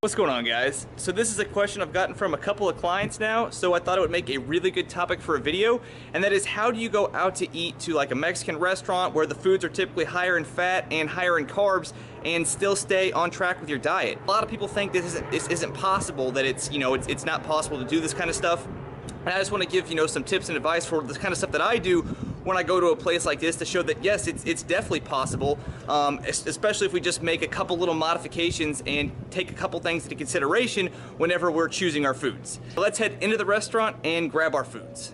What's going on, guys? So this is a question I've gotten from a couple of clients now, so I thought it would make a really good topic for a video, and that is, how do you go out to eat to like a Mexican restaurant where the foods are typically higher in fat and higher in carbs and still stay on track with your diet? A lot of people think this isn't possible, that it's not possible to do this kind of stuff. And I just want to give, some tips and advice for this kind of stuff that I do when I go to a place like this, to show that yes, it's definitely possible, especially if we just make a couple little modifications and take a couple things into consideration whenever we're choosing our foods. Let's head into the restaurant and grab our foods.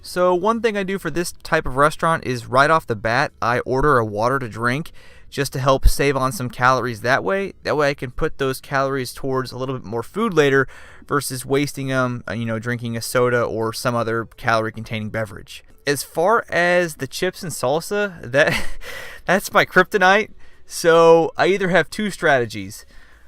So one thing I do for this type of restaurant is right off the bat, I order a water to drink just to help save on some calories that way. That way I can put those calories towards a little bit more food later versus wasting them, drinking a soda or some other calorie containing beverage. As far as the chips and salsa, that's my kryptonite. So I either have two strategies.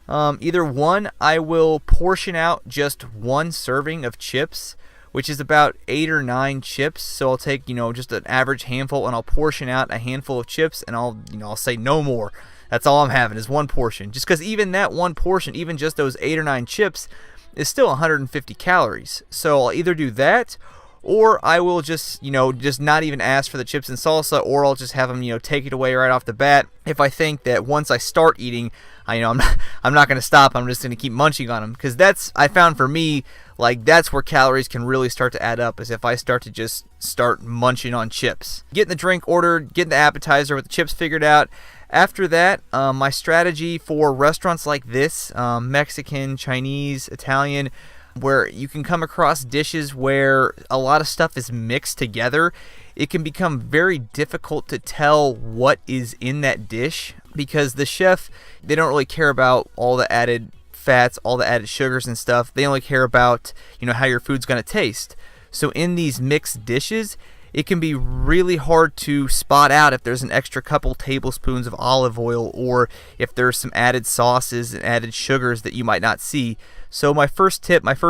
Either one, I will portion out just one serving of chips, which is about 8 or 9 chips. So I'll take, just an average handful, and I'll portion out a handful of chips, and I'll say no more. That's all I'm having is one portion. Just because even that one portion, even just those 8 or 9 chips, is still 150 calories. So I'll either do that, or I will just not even ask for the chips and salsa, or I'll just have them, take it away right off the bat. If I think that once I start eating, I'm not going to stop. I'm just going to keep munching on them, because I found for me, that's where calories can really start to add up, is if I start to just start munching on chips. Getting the drink ordered, getting the appetizer with the chips figured out. After that, my strategy for restaurants like this, Mexican, Chinese, Italian, where you can come across dishes where a lot of stuff is mixed together, it can become very difficult to tell what is in that dish, because the chef, they don't really care about all the added fats, all the added sugars and stuff. They only care about, how your food's going to taste. So in these mixed dishes, it can be really hard to spot out if there's an extra couple tablespoons of olive oil, or if there's some added sauces and added sugars that you might not see. So my first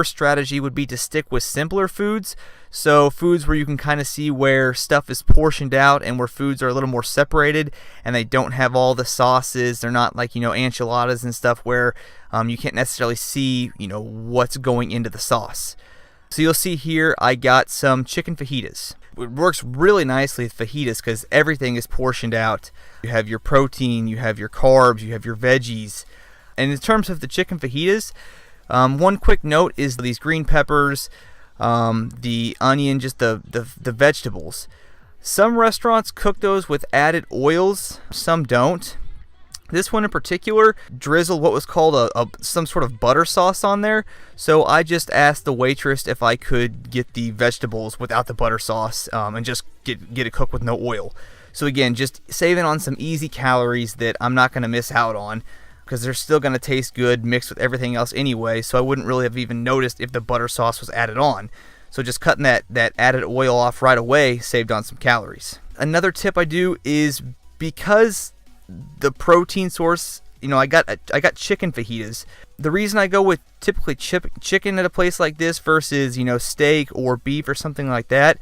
strategy would be to stick with simpler foods. So foods where you can kind of see where stuff is portioned out, and where foods are a little more separated, and they don't have all the sauces. They're not like, enchiladas and stuff where you can't necessarily see, what's going into the sauce. So you'll see here I got some chicken fajitas. It works really nicely with fajitas because everything is portioned out. You have your protein, you have your carbs, you have your veggies. And in terms of the chicken fajitas, one quick note is these green peppers, the onion, just the vegetables. Some restaurants cook those with added oils, some don't. This one in particular drizzled what was called some sort of butter sauce on there. So I just asked the waitress if I could get the vegetables without the butter sauce, and just get it cooked with no oil. So again, just saving on some easy calories that I'm not going to miss out on, because they're still going to taste good mixed with everything else anyway. So I wouldn't really have even noticed if the butter sauce was added on. So just cutting that added oil off right away saved on some calories. Another tip I do is, because the protein source, I got chicken fajitas. The reason I go with typically chicken at a place like this versus, steak or beef or something like that,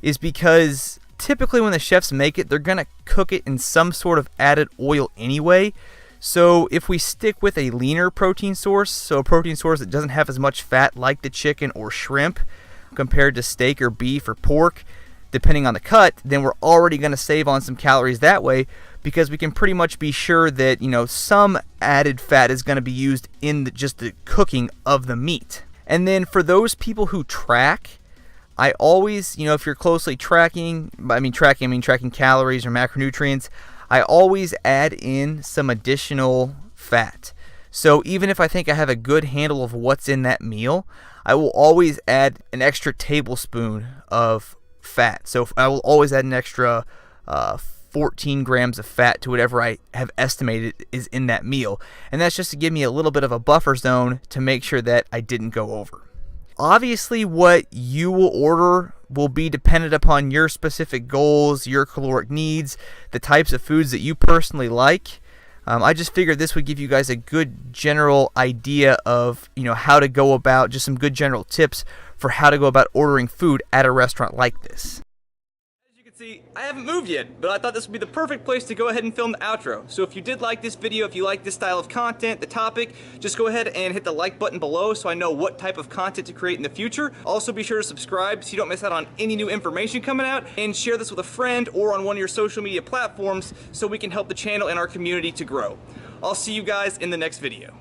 is because typically when the chefs make it, they're going to cook it in some sort of added oil anyway. So if we stick with a leaner protein source, so a protein source that doesn't have as much fat like the chicken or shrimp compared to steak or beef or pork, depending on the cut, then we're already going to save on some calories that way, because we can pretty much be sure that, some added fat is going to be used in just the cooking of the meat. And then for those people who track, I always, if you're closely tracking calories or macronutrients, I always add in some additional fat. So even if I think I have a good handle of what's in that meal, I will always add an extra tablespoon of fat. So I will always add an extra 14 grams of fat to whatever I have estimated is in that meal. And that's just to give me a little bit of a buffer zone to make sure that I didn't go over. Obviously, what you will order will be dependent upon your specific goals, your caloric needs, the types of foods that you personally like. I just figured this would give you guys a good general idea of, how to go about, just some good general tips for how to go about ordering food at a restaurant like this. See, I haven't moved yet, but I thought this would be the perfect place to go ahead and film the outro. So if you did like this video, if you like this style of content, the topic, just go ahead and hit the like button below so I know what type of content to create in the future. Also be sure to subscribe so you don't miss out on any new information coming out, and share this with a friend or on one of your social media platforms so we can help the channel and our community to grow. I'll see you guys in the next video.